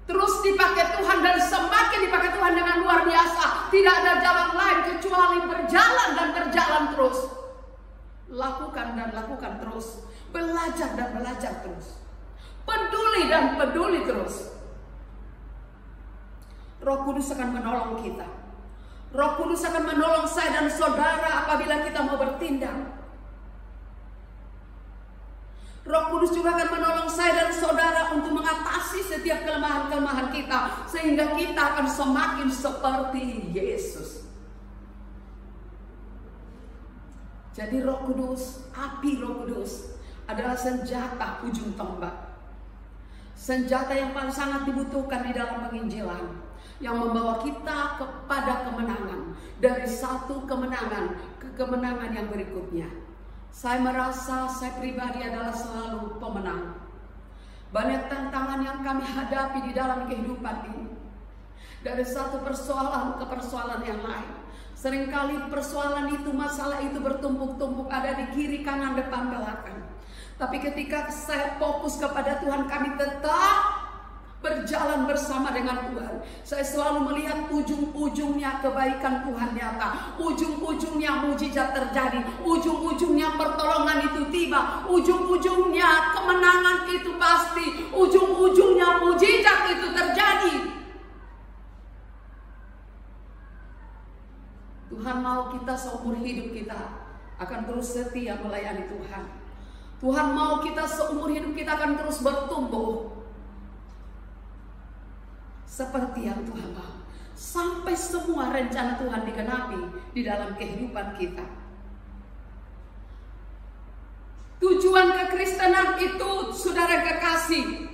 terus dipakai Tuhan dan semakin dipakai Tuhan dengan luar biasa, tidak ada jalan lain kecuali berjalan dan berjalan terus. Lakukan dan lakukan terus, belajar dan belajar terus, peduli dan peduli terus. Roh Kudus akan menolong kita. Roh Kudus akan menolong saya dan saudara apabila kita mau bertindak. Roh Kudus juga akan menolong saya dan saudara untuk mengatasi setiap kelemahan-kelemahan kita, sehingga kita akan semakin seperti Yesus. Jadi Roh Kudus, api Roh Kudus adalah senjata ujung tombak. Senjata yang paling sangat dibutuhkan di dalam penginjilan, yang membawa kita kepada kemenangan, dari satu kemenangan ke kemenangan yang berikutnya. Saya merasa saya pribadi adalah selalu pemenang. Banyak tantangan yang kami hadapi di dalam kehidupan ini, dari satu persoalan ke persoalan yang lain. Seringkali persoalan itu, masalah itu bertumpuk-tumpuk, ada di kiri, kanan, depan, belakang. Tapi ketika saya fokus kepada Tuhan, kami tetap berjalan bersama dengan Tuhan. Saya selalu melihat ujung-ujungnya kebaikan Tuhan nyata, ujung-ujungnya mujizat terjadi, ujung-ujungnya pertolongan itu tiba, ujung-ujungnya kemenangan itu pasti, ujung-ujungnya mujizat itu terjadi. Tuhan mau kita seumur hidup kita akan terus setia melayani Tuhan. Tuhan mau kita seumur hidup kita akan terus bertumbuh seperti yang Tuhan mau, sampai semua rencana Tuhan digenapi di dalam kehidupan kita. Tujuan kekristenan itu, saudara kekasih,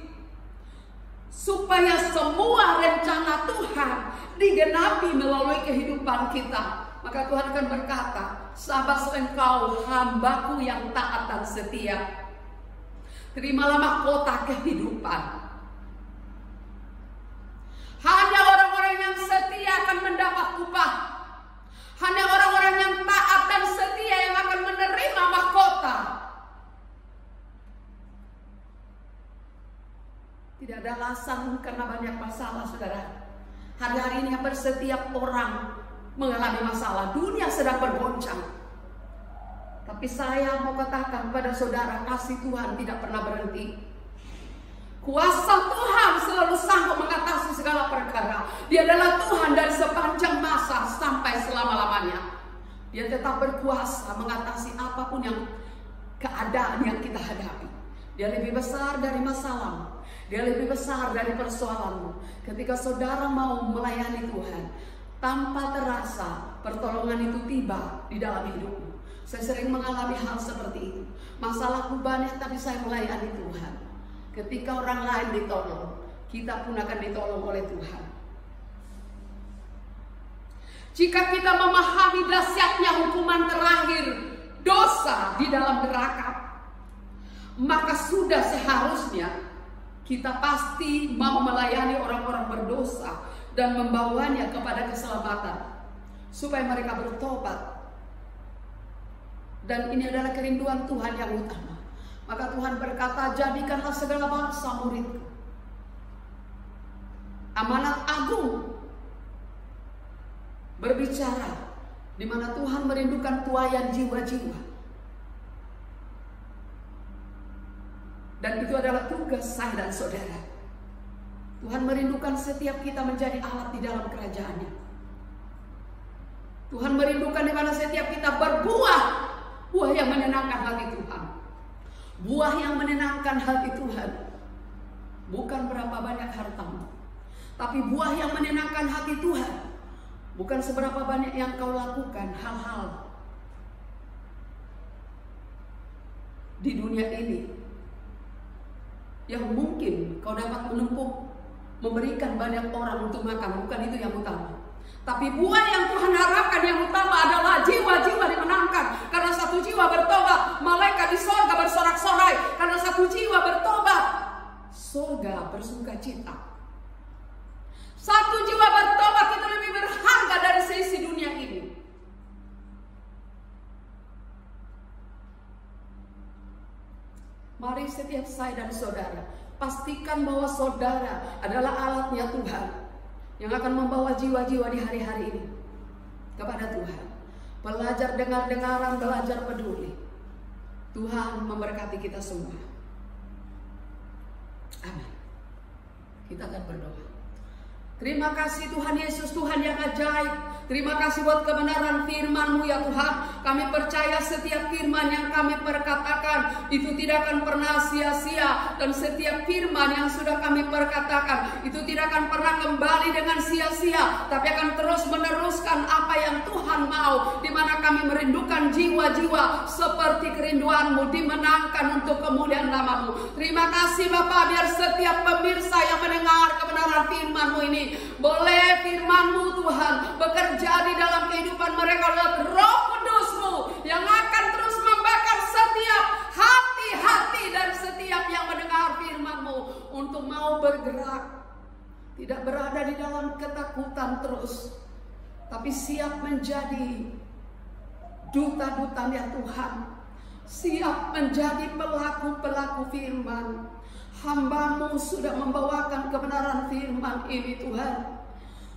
supaya semua rencana Tuhan digenapi melalui kehidupan kita. Maka Tuhan akan berkata, sahabat engkau hambaku yang taat dan setia, terimalah mahkota kehidupan. Hanya orang-orang yang setia akan mendapat upah. Hanya orang-orang yang taat dan setia yang akan menerima mahkota. Tidak ada alasan karena banyak masalah, saudara. Hari-hari ini hampir setiap orang mengalami masalah. Dunia sedang bergoncang. Tapi saya mau katakan pada saudara, kasih Tuhan tidak pernah berhenti. Kuasa Tuhan selalu sanggup mengatasi segala perkara. Dia adalah Tuhan dari sepanjang masa sampai selama-lamanya. Dia tetap berkuasa mengatasi apapun yang keadaan yang kita hadapi. Dia lebih besar dari masalah. Dia lebih besar dari persoalanmu. Ketika saudara mau melayani Tuhan, tanpa terasa pertolongan itu tiba di dalam hidupmu. Saya sering mengalami hal seperti itu. Masalahku banyak tapi saya melayani Tuhan. Ketika orang lain ditolong, kita pun akan ditolong oleh Tuhan. Jika kita memahami dahsyatnya hukuman terakhir dosa di dalam neraka, maka sudah seharusnya kita pasti mau melayani orang-orang berdosa dan membawanya kepada keselamatan supaya mereka bertobat. Dan ini adalah kerinduan Tuhan yang utama. Maka Tuhan berkata, jadikanlah segala bangsa muridku. Amanat agung berbicara di mana Tuhan merindukan tuaian jiwa-jiwa. Dan itu adalah tugas saya dan saudara. Tuhan merindukan setiap kita menjadi alat di dalam kerajaannya. Tuhan merindukan di mana setiap kita berbuah, buah yang menyenangkan hati Tuhan. Buah yang menyenangkan hati Tuhan. Bukan berapa banyak hartamu, tapi buah yang menyenangkan hati Tuhan. Bukan seberapa banyak yang kau lakukan hal-hal di dunia ini yang mungkin kau dapat menumpuk, memberikan banyak orang untuk makan. Bukan itu yang utama. Tapi buah yang Tuhan harapkan yang utama adalah jiwa-jiwa dimenangkan. Karena satu jiwa bertobat, malaikat di sorga bersorak-sorai. Karena satu jiwa bertobat, sorga bersuka cita. Satu jiwa bertobat itu lebih berharga dari seisi dunia ini. Mari setiap saya dan saudara pastikan bahwa saudara adalah alatnya Tuhan yang akan membawa jiwa-jiwa di hari-hari ini kepada Tuhan. Belajar dengar-dengaran, belajar peduli. Tuhan memberkati kita semua. Amin. Kita akan berdoa. Terima kasih Tuhan Yesus, Tuhan yang ajaib. Terima kasih buat kebenaran firman-Mu ya Tuhan. Kami percaya setiap firman yang kami perkatakan itu tidak akan pernah sia-sia. Dan setiap firman yang sudah kami perkatakan itu tidak akan pernah kembali dengan sia-sia, tapi akan terus meneruskan apa yang Tuhan mau. Di mana kami merindukan jiwa-jiwa seperti kerinduan-Mu dimenangkan untuk kemuliaan nama-Mu. Terima kasih Bapa, biar setiap pemirsa yang mendengar kebenaran firman-Mu ini, boleh firman-Mu Tuhan bekerja di dalam kehidupan mereka lewat Roh Kudus-Mu yang akan terus membakar setiap hati-hati dan setiap yang mendengar firman-Mu untuk mau bergerak, tidak berada di dalam ketakutan terus, tapi siap menjadi duta-dutanya Tuhan, siap menjadi pelaku-pelaku firman. Hamba-Mu sudah membawakan kebenaran firman ini Tuhan.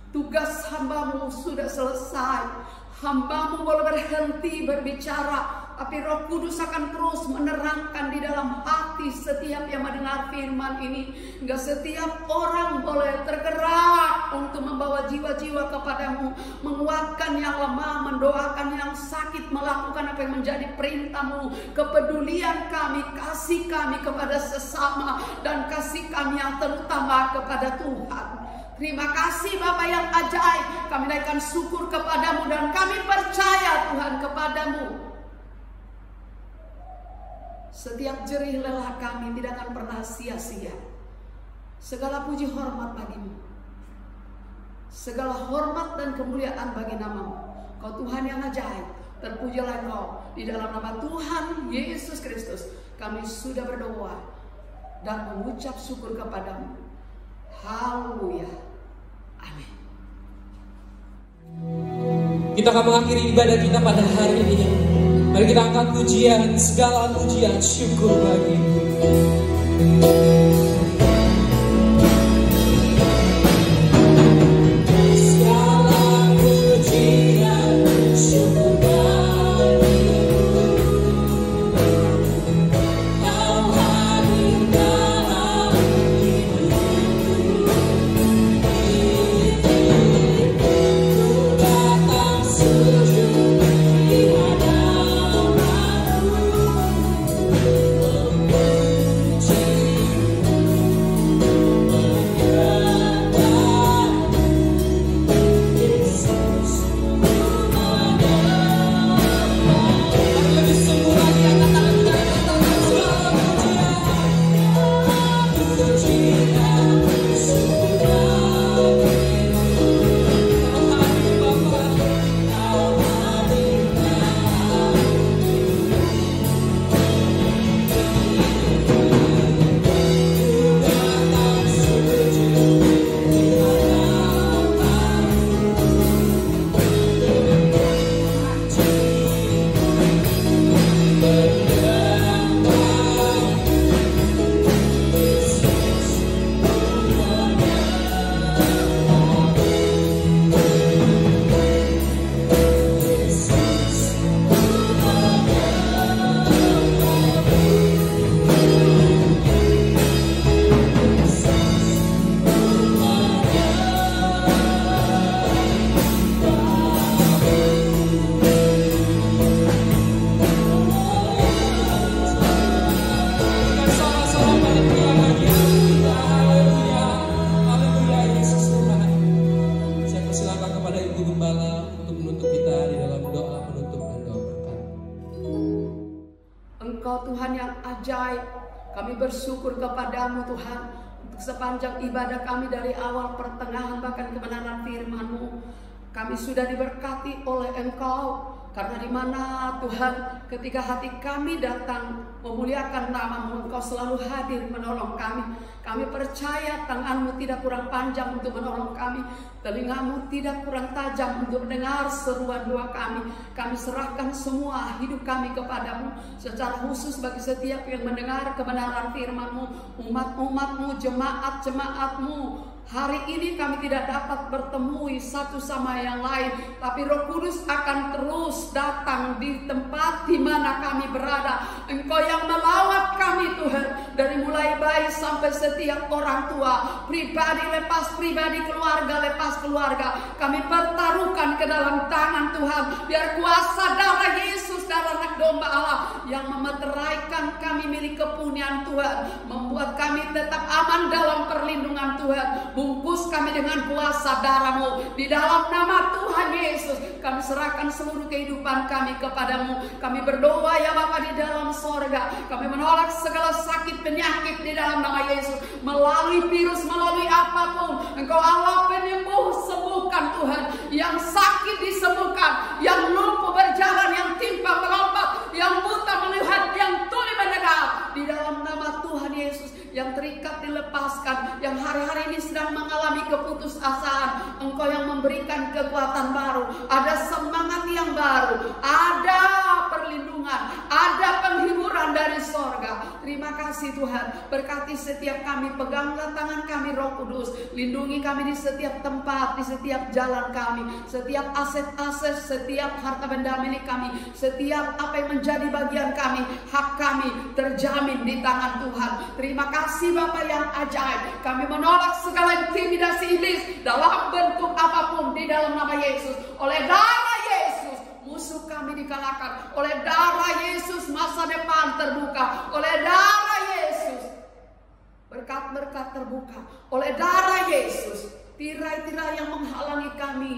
Tugas hamba-Mu sudah selesai. Hamba-Mu boleh berhenti berbicara tapi Roh Kudus akan terus menerangkan di dalam hati setiap yang mendengar firman ini, hingga setiap orang boleh tergerak untuk membawa jiwa-jiwa kepadamu, menguatkan yang lemah, mendoakan yang sakit, melakukan apa yang menjadi perintah-Mu, kepedulian kami, kasih kami kepada sesama, dan kasih kami yang terutama kepada Tuhan. Terima kasih Bapa yang ajaib, kami naikkan syukur kepadamu dan kami percaya Tuhan kepadamu. Setiap jerih lelah kami tidak akan pernah sia-sia. Segala puji hormat bagimu, segala hormat dan kemuliaan bagi namamu. Kau Tuhan yang ajaib, terpujilah Engkau. Di dalam nama Tuhan Yesus Kristus kami sudah berdoa dan mengucap syukur kepadamu. Haleluya. Amin. Kita akan mengakhiri ibadah kita pada hari ini. Mari kita angkat pujian, segala pujian syukur bagi-Mu. Kami bersyukur kepadamu Tuhan untuk sepanjang ibadah kami dari awal, pertengahan, bahkan kebenaran firman-Mu. Kami sudah diberkati oleh Engkau. Karena di mana Tuhan, ketika hati kami datang memuliakan nama-Mu, Engkau selalu hadir menolong kami. Kami percaya tangan-Mu tidak kurang panjang untuk menolong kami, telinga-Mu tidak kurang tajam untuk mendengar seruan doa kami. Kami serahkan semua hidup kami kepadamu, secara khusus bagi setiap yang mendengar kebenaran firman-Mu, umat-umat-Mu, jemaat-jemaat-Mu. Hari ini kami tidak dapat bertemu satu sama yang lain, tapi Roh Kudus akan terus datang di tempat di mana kami berada. Engkau yang melawat kami Tuhan, dari mulai bayi sampai setiap orang tua, pribadi lepas pribadi, keluarga lepas keluarga. Kami pertaruhkan ke dalam tangan Tuhan, biar kuasa darah Yesus, darah anak domba Allah yang memeteraikan kami milik kepunyaan Tuhan, membuat kami tetap aman dalam perlindungan Tuhan. Bungkus kami dengan kuasa darah-Mu. Di dalam nama Tuhan Yesus kami serahkan seluruh kehidupan kami kepadamu. Kami berdoa ya Bapa di dalam sorga, kami menolak segala sakit penyakit di dalam nama Yesus. Melalui virus, melalui apapun, Engkau Allah penyembuh, sembuhkan Tuhan. Yang sakit disembuhkan, yang lumpuh berjalan, yang timpang melompat, yang buta melihat, yang tuli mendengar. Di dalam nama Tuhan Yesus, yang terikat dilepaskan, yang hari-hari ini sedang mengalami keputusasaan, Engkau yang memberikan kekuatan baru, ada semangat yang baru, ada perlindungan, ada penghiburan dari sorga. Terima kasih Tuhan, berkati setiap kami, peganglah tangan kami Roh Kudus, lindungi kami di setiap tempat, di setiap jalan kami, setiap aset-aset, setiap harta benda milik kami, setiap apa yang menjadi bagian kami, hak kami terjamin di tangan Tuhan. Terima kasih Bapa yang ajaib, kami menolak segala intimidasi iblis dalam bentuk apapun di dalam nama Yesus. Oleh darah Yesus musuh kami dikalahkan, oleh darah Yesus masa depan terbuka, oleh darah Yesus berkat-berkat terbuka, oleh darah Yesus tirai-tirai yang menghalangi kami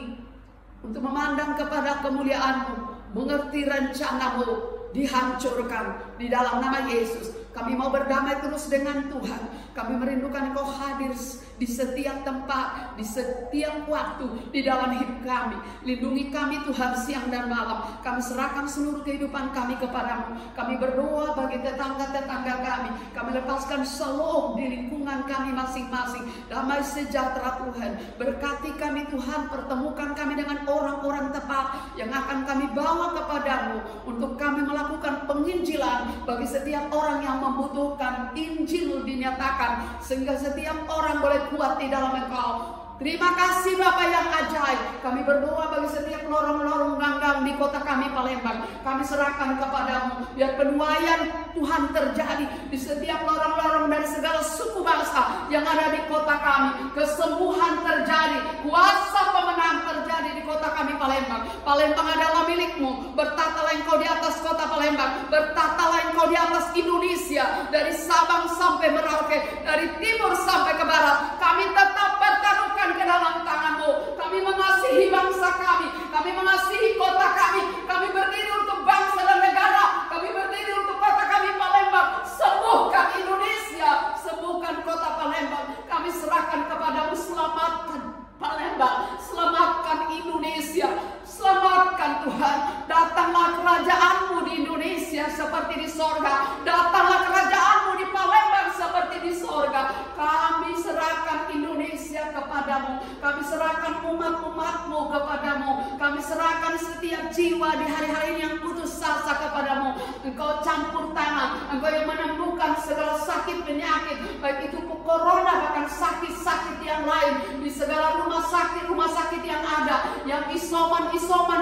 untuk memandang kepada kemuliaan-Mu, mengerti rencana-Mu dihancurkan di dalam nama Yesus. Kami mau berdamai terus dengan Tuhan. Kami merindukan Engkau hadir di setiap tempat, di setiap waktu di dalam hidup kami. Lindungi kami Tuhan siang dan malam. Kami serahkan seluruh kehidupan kami kepadamu. Kami berdoa bagi tetangga-tetangga kami. Kami lepaskan shalom di lingkungan kami masing-masing. Damai sejahtera Tuhan. Berkati kami Tuhan, pertemukan kami dengan orang-orang tepat yang akan kami bawa kepadamu untuk kami melakukan penginjilan bagi setiap orang yang membutuhkan Injil dinyatakan, sehingga setiap orang boleh kuat di dalam Engkau. Terima kasih Bapa yang ajaib. Kami berdoa bagi setiap lorong-lorong ganggang di kota kami Palembang. Kami serahkan kepadamu. Biar penuaian Tuhan terjadi di setiap lorong-lorong dari segala suku bangsa yang ada di kota kami. Kesembuhan terjadi, kuasa pemenang terjadi di kota kami Palembang. Palembang adalah milikmu. Bertatalah Engkau di atas kota Palembang. Bertatalah Engkau di atas Indonesia, dari Sabang sampai Merauke, dari timur sampai ke barat. Kami tetap bertaruhkan ke dalam tangan-Mu. Kami mengasihi bangsa kami, kami mengasihi kota kami, kami berdiri untuk bangsa dan negara, kami berdiri untuk kota kami Palembang. Sembuhkan Indonesia, sembuhkan kota Palembang. Kami serahkan kepadamu. Selamatkan Palembang, selamatkan Indonesia, selamatkan Tuhan. Datanglah kerajaan-Mu di Indonesia seperti di sorga. Datanglah kerajaan-Mu di Palembang seperti di sorga. Kami serahkan Indonesia kepadamu. Kami serahkan umat-umat-Mu kepadamu. Kami serahkan setiap jiwa di hari-hari ini yang putus asa kepadamu. Engkau campur tangan, Engkau yang menemukan segala sakit penyakit, baik itu corona, bahkan sakit-sakit yang lain di segala rumah sakit yang ada, yang isoman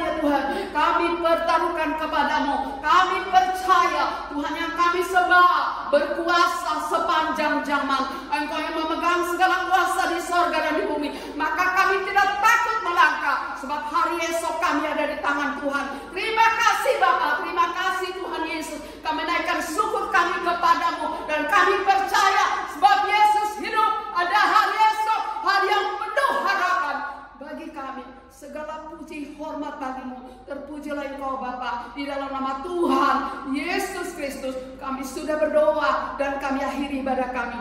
ya Tuhan. Kami bertaruhkan kepadamu. Kami percaya Tuhan yang kami sembah berkuasa sepanjang zaman. Engkau yang memegang segala kuasa di sorga dan di bumi. Maka kami tidak takut melangkah, sebab hari esok kami ada di tangan Tuhan. Terima kasih Bapa, terima kasih Tuhan Yesus. Kami naikkan syukur kami kepadamu, dan kami percaya sebab Yesus hidup, ada hari esok, hari yang penuh harapan bagi kami. Segala puji hormat bagimu. Terpujilah Engkau Bapa. Di dalam nama Tuhan Yesus Kristus kami sudah berdoa, dan kami akhiri ibadah kami.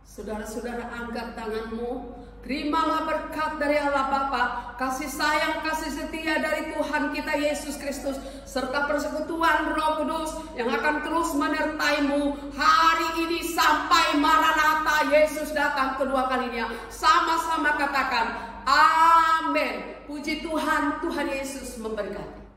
Saudara-saudara, angkat tanganmu. Terimalah berkat dari Allah Bapa, kasih sayang, kasih setia dari Tuhan kita Yesus Kristus, serta persekutuan Roh Kudus yang akan terus menyertaimu hari ini sampai Maranatha, Yesus datang kedua kalinya. Sama-sama katakan amin. Puji Tuhan, Tuhan Yesus memberkati.